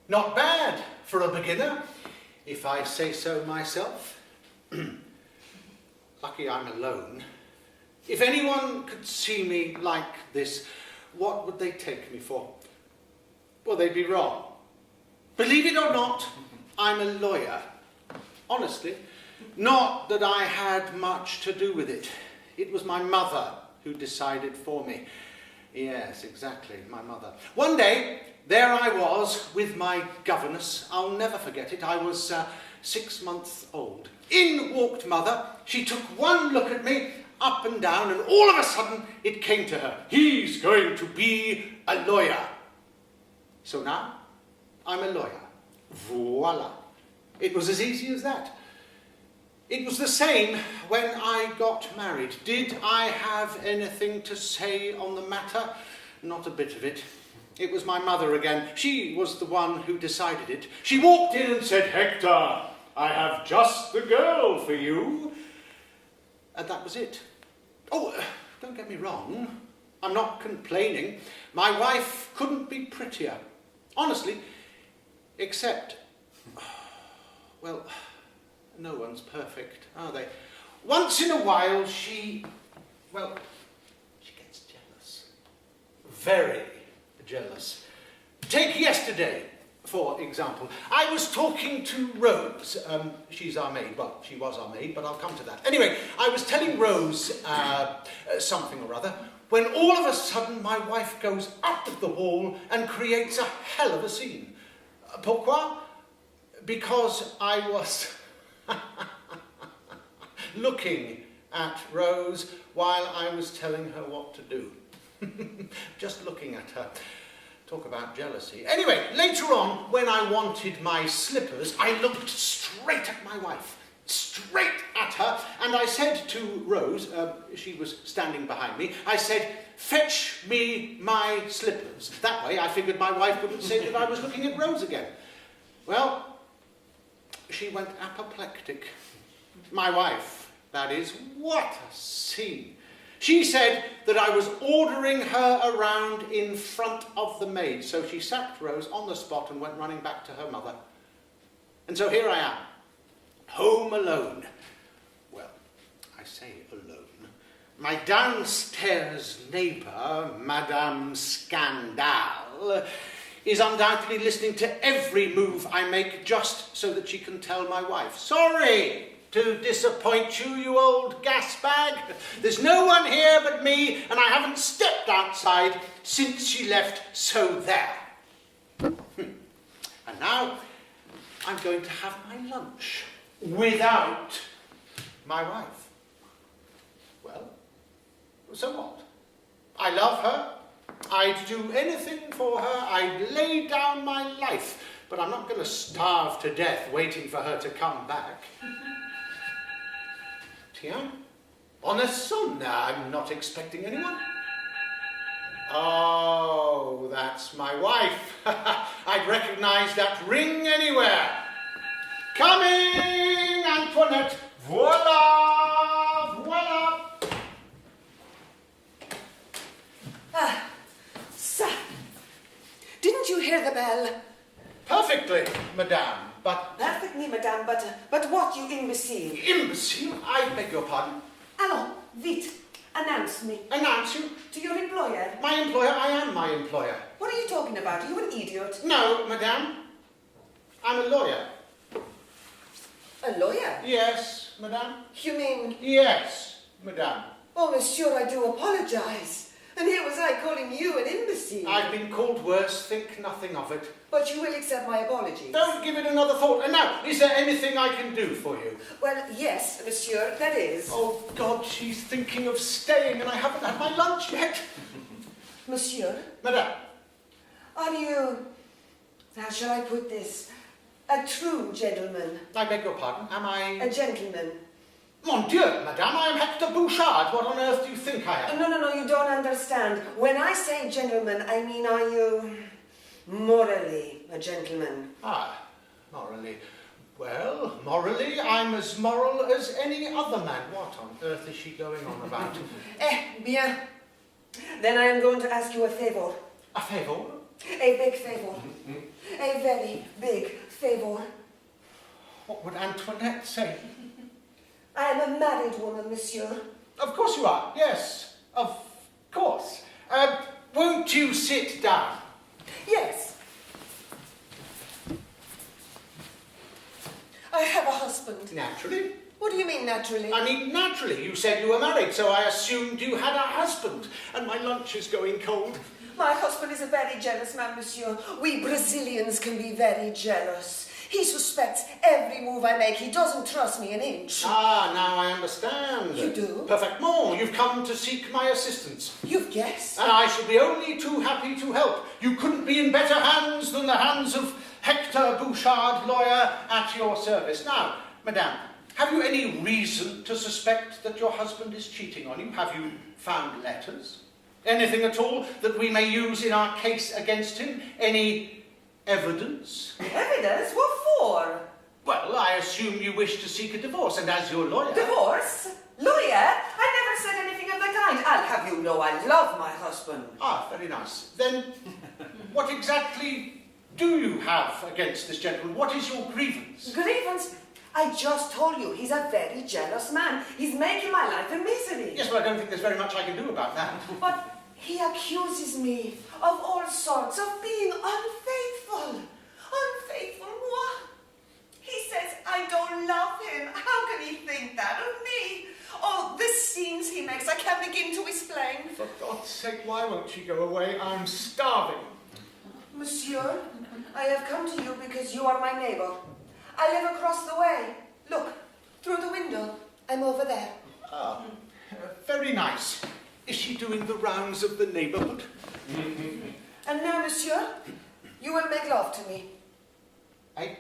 Not bad for a beginner, if I say so myself. Lucky I'm alone. If anyone could see me like this, what would they take me for? Well, they'd be wrong. Believe it or not, I'm a lawyer. Honestly, not that I had much to do with it. It was my mother who decided for me. Yes, exactly, my mother. One day, there I was with my governess. I'll never forget it. I was 6 months old. In walked Mother. She took one look at me, up and down, and all of a sudden it came to her. He's going to be a lawyer. So now, I'm a lawyer. Voila. It was as easy as that. It was the same when I got married. Did I have anything to say on the matter? Not a bit of it. It was my mother again. She was the one who decided it. She walked in and said, "Hector, I have just the girl for you." And that was it. Oh, don't get me wrong. I'm not complaining. My wife couldn't be prettier. Honestly, except, well, no one's perfect, are they? Once in a while, she gets jealous. Very jealous. Take yesterday, for example. I was talking to Rose. She's our maid. Well, she was our maid, but I'll come to that. Anyway, I was telling Rose something or other, when all of a sudden my wife goes up the wall and creates a hell of a scene. Pourquoi? Because I was looking at Rose while I was telling her what to do. Just looking at her. Talk about jealousy. Anyway, later on, when I wanted my slippers, I looked straight at my wife. Straight at her. And I said to Rose, she was standing behind me, I said, "Fetch me my slippers." That way I figured my wife wouldn't say that I was looking at Rose again. Well, she went apoplectic. My wife, that is. What a scene. She said that I was ordering her around in front of the maid, so she sacked Rose on the spot and went running back to her mother. And so here I am, home alone. Well, I say alone. My downstairs neighbour, Madame Scandale, is undoubtedly listening to every move I make just so that she can tell my wife, "Sorry to disappoint you, you old gas bag. There's no one here but me, and I haven't stepped outside since she left, so there." And now I'm going to have my lunch without my wife. Well, so what? I love her. I'd do anything for her. I'd lay down my life, but I'm not going to starve to death waiting for her to come back. Tiens, bonne sonne. I'm not expecting anyone. Oh, that's my wife. I'd recognize that ring anywhere. Coming, Antoinette. Voila, voila. Ça. Didn't you hear the bell? Perfectly, madame, but... Perfectly, madame, but what, you imbecile? Imbecile? I beg your pardon. Allons, vite. Announce me. Announce you? To your employer. My employer? I am my employer. What are you talking about? Are you an idiot? No, madame. I'm a lawyer. A lawyer? Yes, madame. You mean... Yes, madame. Oh, monsieur, I do apologize. And here was I calling you an imbecile. I've been called worse. Think nothing of it. But you will accept my apologies. Don't give it another thought. And now, is there anything I can do for you? Well, yes, monsieur, that is. Oh, God, she's thinking of staying and I haven't had my lunch yet. Monsieur? Madame. Are you, how shall I put this, a true gentleman? I beg your pardon, am I... A gentleman. Mon Dieu, madame, I am Hector Bouchard. What on earth do you think I am? No, you don't understand. When I say gentleman, I mean, are you morally a gentleman? Ah, morally. Well, morally, I'm as moral as any other man. What on earth is she going on about? Bien. Then I am going to ask you a favor. A favor? A big favor. a very big favor. What would Antoinette say? I am a married woman, monsieur. Of course you are. Yes, of course. Won't you sit down? Yes. I have a husband. Naturally. What do you mean, naturally? I mean, naturally. You said you were married, so I assumed you had a husband. And my lunch is going cold. My husband is a very jealous man, monsieur. We Brazilians can be very jealous. He suspects every move I make. He doesn't trust me an inch. Ah, now I understand. You do? Perfectment. You've come to seek my assistance. You've guessed? And I shall be only too happy to help. You couldn't be in better hands than the hands of HECTOR Bouchard, lawyer, at your service. Now, madame, have you any reason to suspect that your husband is cheating on you? Have you found letters? Anything at all that we may use in our case against him? Any evidence? Evidence? What for? Well, I assume you wish to seek a divorce, and as your lawyer... Divorce? Lawyer? I never said anything of the kind. I'll have you know I love my husband. Ah, very nice. Then, what exactly do you have against this gentleman? What is your grievance? Grievance? I just told you, he's a very jealous man. He's making my life a misery. Yes, but I don't think there's very much I can do about that. But he accuses me of all sorts of being unfaithful. Unfaithful, moi? He says I don't love him. How can he think that of me? Oh, the scenes he makes, I can't begin to explain. For God's sake, why won't she go away? I'm starving. Monsieur, I have come to you because you are my neighbor. I live across the way. Look, through the window. I'm over there. Ah, very nice. Is she doing the rounds of the neighbourhood? And now, monsieur, you will make love to me. I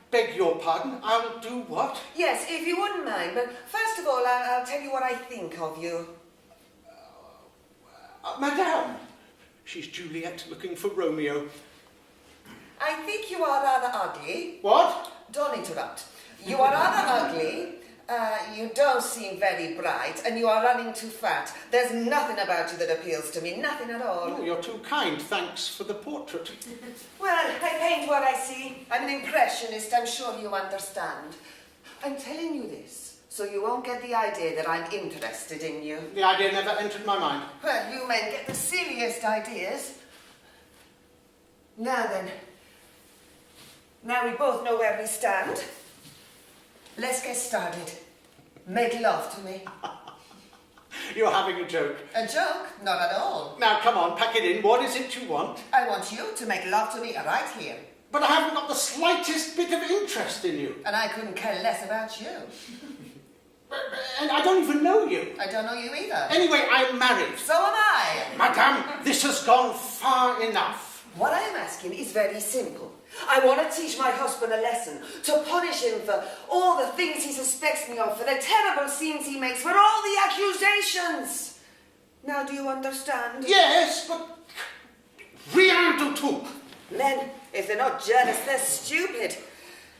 beg your pardon. I'll do what? Yes, if you wouldn't mind. But first of all, I'll tell you what I think of you. Madame. She's Juliet looking for Romeo. I think you are rather ugly. What? Don't interrupt. You are rather ugly. You don't seem very bright, and you are running too fat. There's nothing about you that appeals to me, nothing at all. Oh, you're too kind. Thanks for the portrait. Well, I paint what I see. I'm an impressionist, I'm sure you understand. I'm telling you this, so you won't get the idea that I'm interested in you. The idea never entered my mind. Well, you men get the silliest ideas. Now then, now we both know where we stand. Let's get started. Make love to me. You're having a joke. A joke? Not at all. Now, come on, pack it in. What is it you want? I want you to make love to me right here. But I haven't got the slightest bit of interest in you. And I couldn't care less about you. And I don't even know you. I don't know you either. Anyway, I'm married. So am I. Madame, this has gone far enough. What I am asking is very simple. I want to teach my husband a lesson, to punish him for all the things he suspects me of, for the terrible scenes he makes, for all the accusations. Now, do you understand? Yes, but rien du tout. Men, if they're not jealous, they're stupid.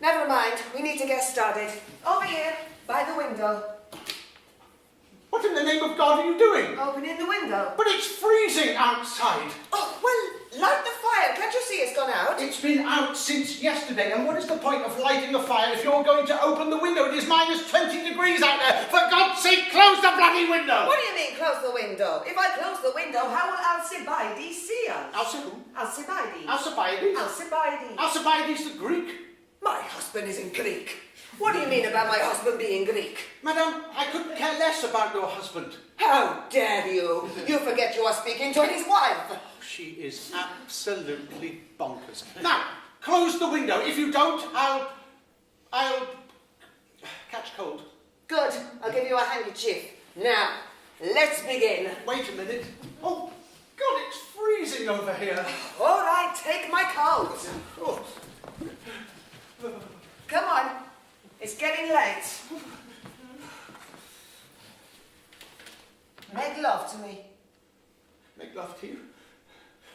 Never mind, we need to get started. Over here, by the window. What in the name of God are you doing? Opening the window. But it's freezing outside. Oh, well, light the fire. Can't you see it's gone out? It's been out since yesterday, and what is the point of lighting a fire if you're going to open the window? It is minus 20 degrees out there. For God's sake, close the bloody window! What do you mean, close the window? If I close the window, how will Alcibiades see us? Alcibiades. Alcibiades? Alcibiades. Alcibiades the Greek? My husband isn't Greek. What do you mean about my husband being Greek? Madame, I couldn't care less about your husband. How dare you? You forget you are speaking to his wife. She is absolutely bonkers. Now, close the window. If you don't, I'll catch cold. Good. I'll give you a handkerchief. Now, let's begin. Wait a minute. Oh, God, it's freezing over here. All right, take my coat. Oh. Come on. It's getting late. Make love to me. Make love to you?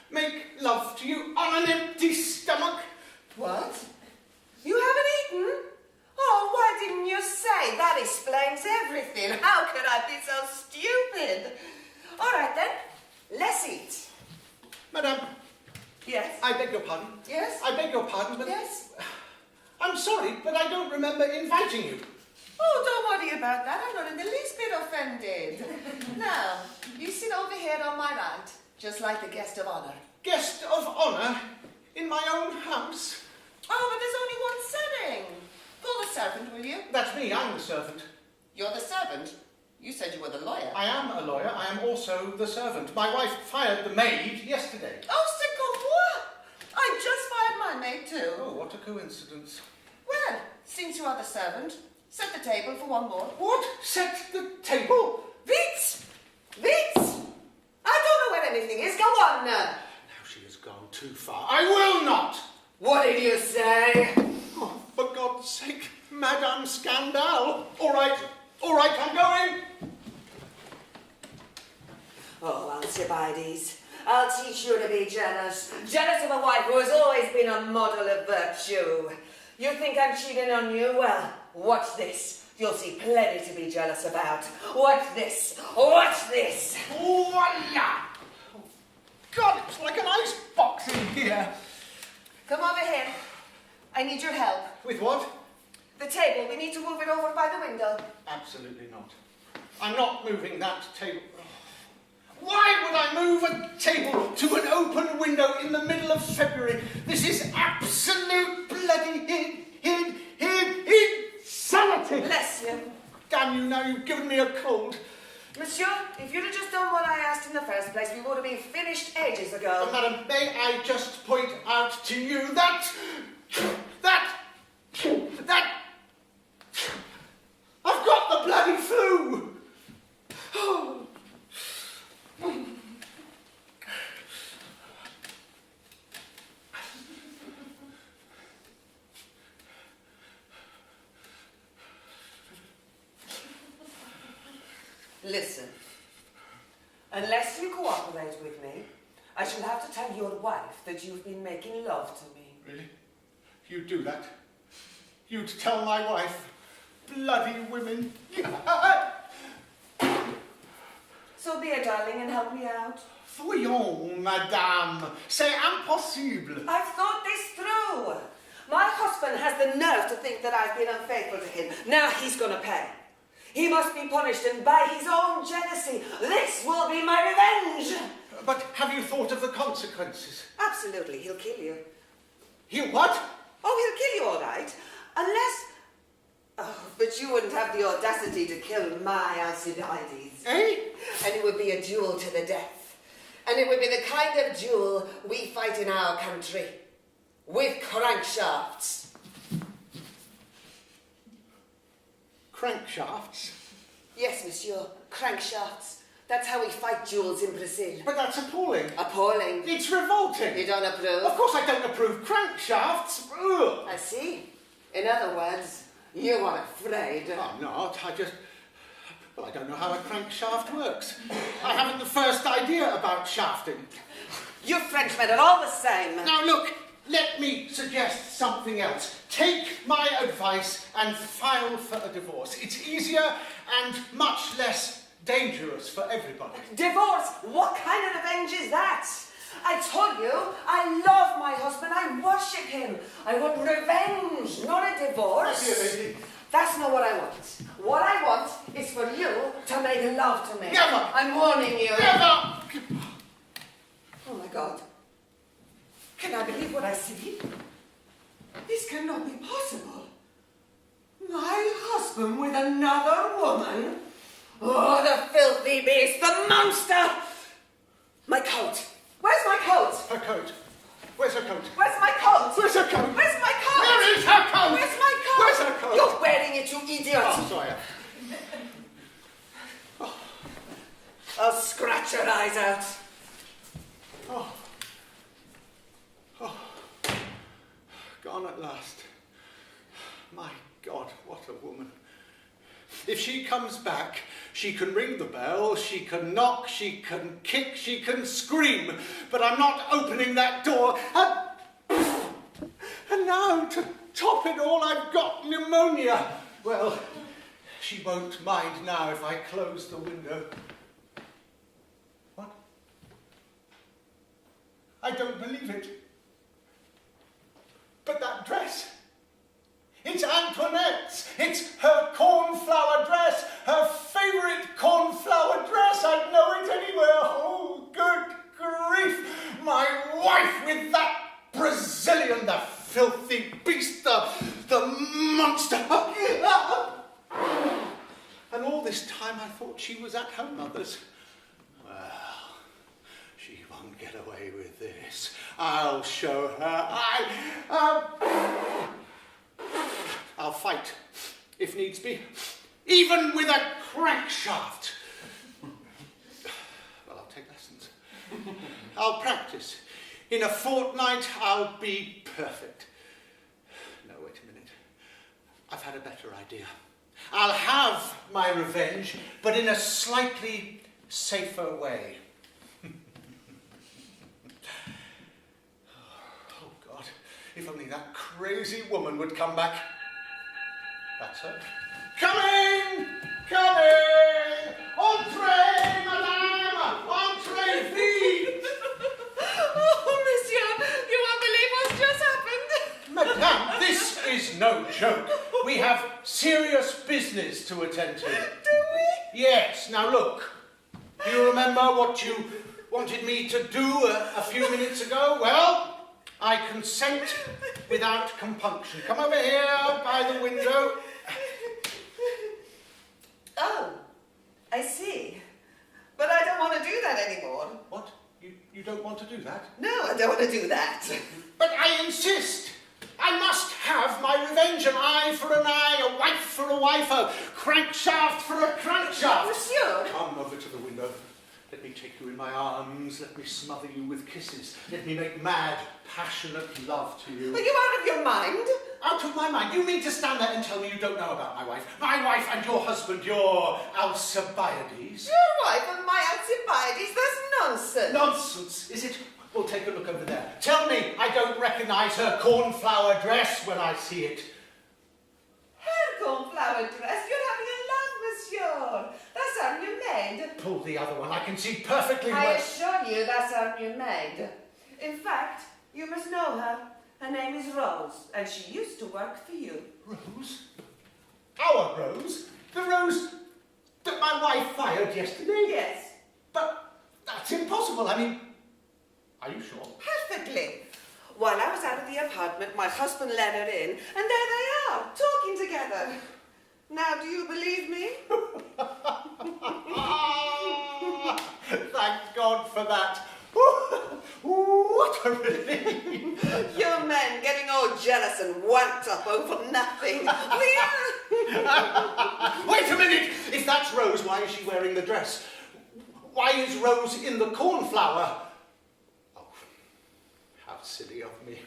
Make love to you on an empty stomach? What? You haven't eaten? Oh, why didn't you say? That explains everything. How could I be so stupid? All right, then. Let's eat. Madame, Yes? I beg your pardon. Yes? I beg your pardon, but... Yes? I'm sorry, but I don't remember inviting you. Oh, don't worry about that. I'm not in the least bit offended. Now, you sit over here on my right, just like the guest of honor. Guest of honor in my own house? Oh, but there's only one setting. Call the servant, will you? That's me, I'm the servant. You're the servant? You said you were the lawyer. I am a lawyer, I am also the servant. My wife fired the maid yesterday. Oh, c'est comme moi! I just fired my maid too. Oh, what a coincidence. Well, since you are the servant, set the table for one more. What? Set the table? Wits! Wits! I don't know where anything is. Go on now. Now she has gone too far. I will not! What did you say? Oh, for God's sake, Madame Scandal. All right, I'm going. Oh, Alcibiades, I'll teach you to be jealous. Jealous of a wife who has always been a model of virtue. You think I'm cheating on you? Well, watch this. You'll see plenty to be jealous about. Watch this. Watch this. Voila! Oh, God, it's like an ice box in here. Come over here. I need your help. With what? The table, we need to move it over by the window. Absolutely not. I'm not moving that table. Why would I move a table to an open window in the middle of February? This is absolute bloody insanity! Bless you. Damn you, now you've given me a cold. Monsieur, if you'd have just done what I asked in the first place, we would have been finished ages ago. Madam, may I just point out to you that I've got the bloody flu! Oh. Listen, unless you cooperate with me, I shall have to tell your wife that you've been making love to me. Really? You'd do that? You'd tell my wife? Bloody women. So be a darling and help me out. Voyons, madame, c'est impossible. I've thought this through. My husband has the nerve to think that I've been unfaithful to him. Now he's going to pay. He must be punished, and by his own jealousy, this will be my revenge. But have you thought of the consequences? Absolutely, he'll kill you. You what? Oh, he'll kill you all right. Unless... Oh, but you wouldn't have the audacity to kill my Alcibiades. Eh? And it would be a duel to the death. And it would be the kind of duel we fight in our country. With crankshafts. Crankshafts? Yes, monsieur, crankshafts. That's how we fight duels in Brazil. But that's appalling. Appalling. It's revolting. You don't approve? Of course I don't approve crankshafts. Ugh. I see. In other words, you are afraid. I'm not. Well, I don't know how a crankshaft works. I haven't the first idea about shafting. You Frenchmen are all the same. Now look, let me suggest something else. Take my advice and file for a divorce. It's easier and much less dangerous for everybody. Divorce? What kind of revenge is that? I told you, I love my husband, I worship him. I want revenge, not a divorce. My dear lady. That's not what I want. What I want is for you to make love to me. Never. I'm warning you. Never! Oh my God. Can I believe what I see? This cannot be possible. My husband with another woman? Oh, the filthy beast, the monster! My coat. Where's my coat? Her coat. Where's her coat? Where's my coat? Where's her coat? Where's my coat? Where is her coat? Where's my coat? Where's her coat? You're wearing it, you idiot. Oh, sorry. I'll scratch your eyes out. Oh. Gone at last. My God, what a woman. If she comes back, she can ring the bell, she can knock, she can kick, she can scream, but I'm not opening that door. And now, to top it all, I've got pneumonia. Well, she won't mind now if I close the window. What? I don't believe it. But that dress, it's Antoinette's. It's her cornflower dress, her favourite cornflower dress. I'd know it anywhere. Oh, good grief. My wife with that Brazilian, the filthy beast, the monster. And all this time I thought she was at her mother's. Well, she won't get away with this. I'll show her. I'll fight, if needs be, even with a crankshaft. Well, I'll take lessons. I'll practice. In a fortnight, I'll be perfect. No, wait a minute. I've had a better idea. I'll have my revenge, but in a slightly safer way. Oh, God, if only that crazy woman would come back. That's her. Coming! Coming! Entree, madame! Entree, vite! Oh, monsieur, you won't believe what's just happened. Madame, this is no joke. We have serious business to attend to. Do we? Yes, now look. Do you remember what you wanted me to do a few minutes ago? Well, I consent without compunction. Come over here by the window. Oh, I see. But I don't want to do that anymore. What? You don't want to do that? No, I don't want to do that. But I insist. I must have my revenge. An eye for an eye, a wife for a wife, a crankshaft for a crankshaft. Monsieur! Come over to the window. Let me take you in my arms. Let me smother you with kisses. Let me make mad, passionate love to you. Are you out of your mind? Out of my mind? You mean to stand there and tell me you don't know about my wife? My wife and your husband, your Alcibiades? Your wife and my Alcibiades? That's nonsense. Nonsense, is it? Well, take a look over there. Tell me I don't recognise her cornflower dress when I see it. Her cornflower dress? You're having a laugh, monsieur. That's our new maid. Pull the other one. I can see perfectly I well. assure you that's our new maid. In fact, you must know her. Her name is Rose, and she used to work for you. Rose? Our Rose? The Rose that my wife fired yesterday? Yes. But that's impossible. I mean, are you sure? Perfectly. While I was out of the apartment, my husband let her in, and there they are, talking together. Now, do you believe me? Thank God for that. What a relief. You men getting all jealous and worked up over nothing. Wait a minute! If that's Rose, why is she wearing the dress? Why is Rose in the cornflower? Oh, how silly of me.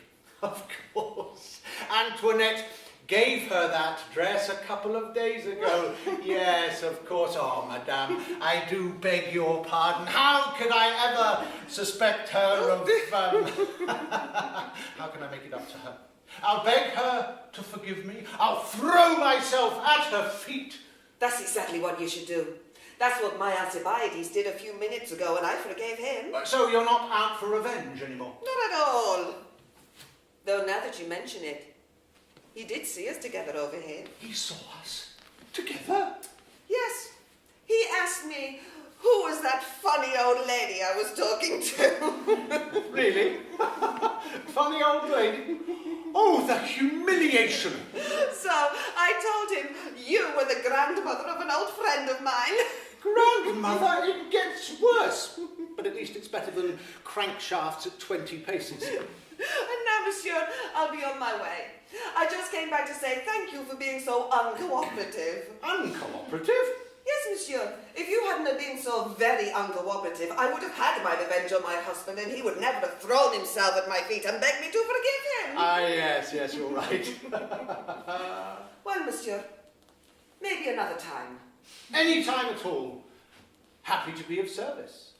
Of course. Antoinette gave her that dress a couple of days ago. Yes, of course. Oh, madame, I do beg your pardon. How could I ever suspect her of... How can I make it up to her? I'll beg her to forgive me. I'll throw myself at her feet. That's exactly what you should do. That's what my Alcibiades did a few minutes ago, and I forgave him. So you're not out for revenge anymore? Not at all. Though now that you mention it, he did see us together over here. He saw us together? Yes. He asked me, who was that funny old lady I was talking to? Really? Funny old lady? Oh, the humiliation. So I told him you were the grandmother of an old friend of mine. Grandmother, it gets worse. But at least it's better than crankshafts at 20 paces. And now, monsieur, I'll be on my way. I just came back to say thank you for being so uncooperative. Uncooperative? Yes, monsieur. If you hadn't have been so very uncooperative, I would have had my revenge on my husband, and he would never have thrown himself at my feet and begged me to forgive him. Ah, yes, you're right. Well, monsieur, maybe another time. Any time at all. Happy to be of service.